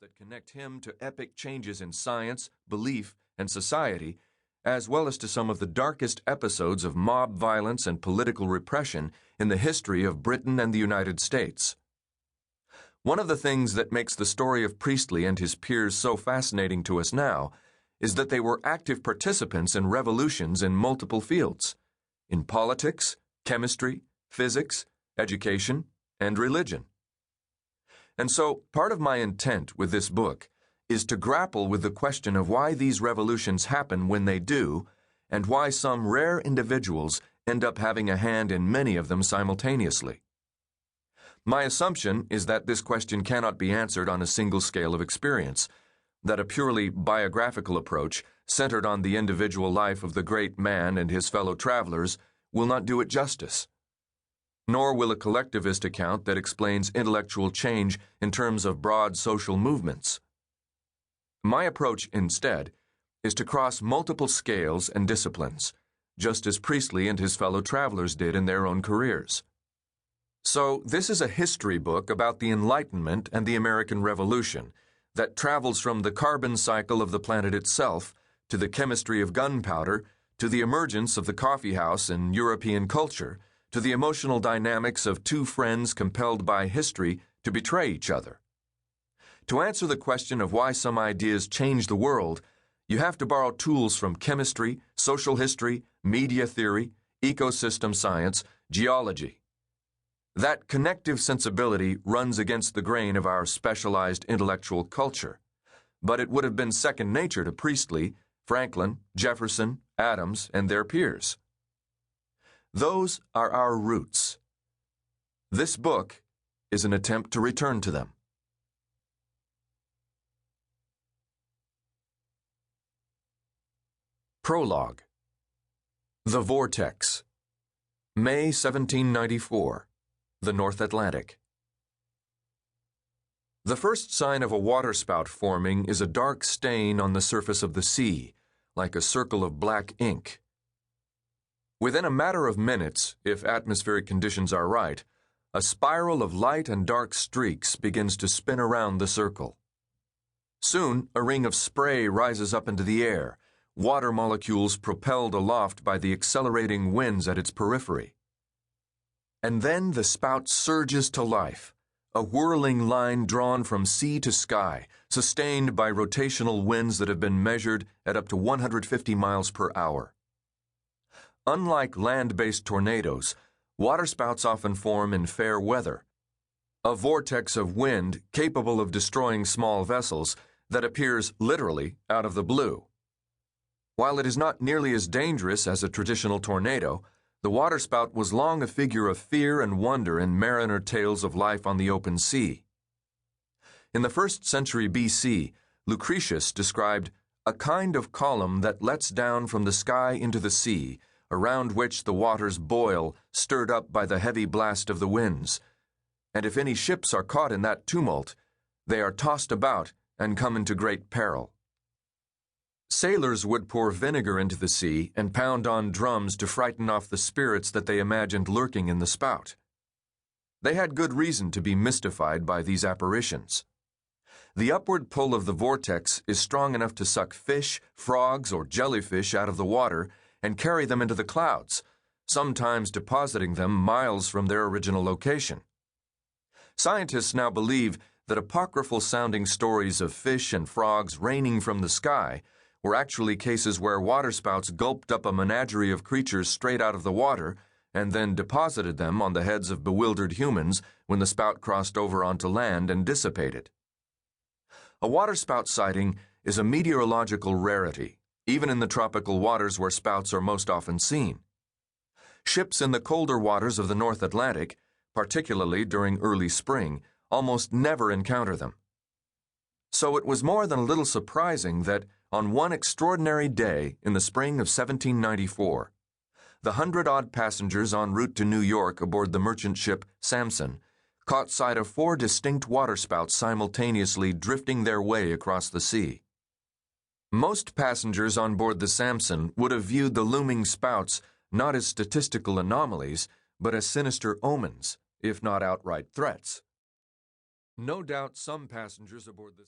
that connect him to epic changes in science, belief, and society, as well as to some of the darkest episodes of mob violence and political repression in the history of Britain and the United States. One of the things that makes the story of Priestley and his peers so fascinating to us now is that they were active participants in revolutions in multiple fields: in politics, chemistry, physics, education, and religion. And so, part of my intent with this book is to grapple with the question of why these revolutions happen when they do, and why some rare individuals end up having a hand in many of them simultaneously. My assumption is that this question cannot be answered on a single scale of experience, that a purely biographical approach centered on the individual life of the great man and his fellow travelers will not do it justice. Nor will a collectivist account that explains intellectual change in terms of broad social movements. My approach, instead, is to cross multiple scales and disciplines, just as Priestley and his fellow travelers did in their own careers. So, this is a history book about the Enlightenment and the American Revolution that travels from the carbon cycle of the planet itself to the chemistry of gunpowder to the emergence of the coffeehouse in European culture to the emotional dynamics of two friends compelled by history to betray each other. To answer the question of why some ideas change the world, you have to borrow tools from chemistry, social history, media theory, ecosystem science, geology. That connective sensibility runs against the grain of our specialized intellectual culture, but it would have been second nature to Priestley, Franklin, Jefferson, Adams, and their peers. Those are our roots. This book is an attempt to return to them. Prologue. The Vortex. May 1794. The North Atlantic. The first sign of a waterspout forming is a dark stain on the surface of the sea, like a circle of black ink. Within a matter of minutes, if atmospheric conditions are right, a spiral of light and dark streaks begins to spin around the circle. Soon, a ring of spray rises up into the air, water molecules propelled aloft by the accelerating winds at its periphery. And then the spout surges to life, a whirling line drawn from sea to sky, sustained by rotational winds that have been measured at up to 150 miles per hour. Unlike land-based tornadoes, waterspouts often form in fair weather, a vortex of wind capable of destroying small vessels that appears literally out of the blue. While it is not nearly as dangerous as a traditional tornado, the waterspout was long a figure of fear and wonder in mariner tales of life on the open sea. In the 1st century BC, Lucretius described a kind of column that lets down from the sky into the sea, around which the waters boil, stirred up by the heavy blast of the winds. And if any ships are caught in that tumult, they are tossed about and come into great peril. Sailors would pour vinegar into the sea and pound on drums to frighten off the spirits that they imagined lurking in the spout. They had good reason to be mystified by these apparitions. The upward pull of the vortex is strong enough to suck fish, frogs, or jellyfish out of the water and carry them into the clouds, sometimes depositing them miles from their original location. Scientists now believe that apocryphal-sounding stories of fish and frogs raining from the sky were actually cases where waterspouts gulped up a menagerie of creatures straight out of the water and then deposited them on the heads of bewildered humans when the spout crossed over onto land and dissipated. A waterspout sighting is a meteorological rarity, even in the tropical waters where spouts are most often seen. Ships in the colder waters of the North Atlantic, particularly during early spring, almost never encounter them. So it was more than a little surprising that, on one extraordinary day in the spring of 1794, the 100-odd passengers en route to New York aboard the merchant ship Samson caught sight of 4 distinct waterspouts simultaneously drifting their way across the sea. Most passengers on board the Samson would have viewed the looming spouts not as statistical anomalies, but as sinister omens, if not outright threats. No doubt some passengers aboard the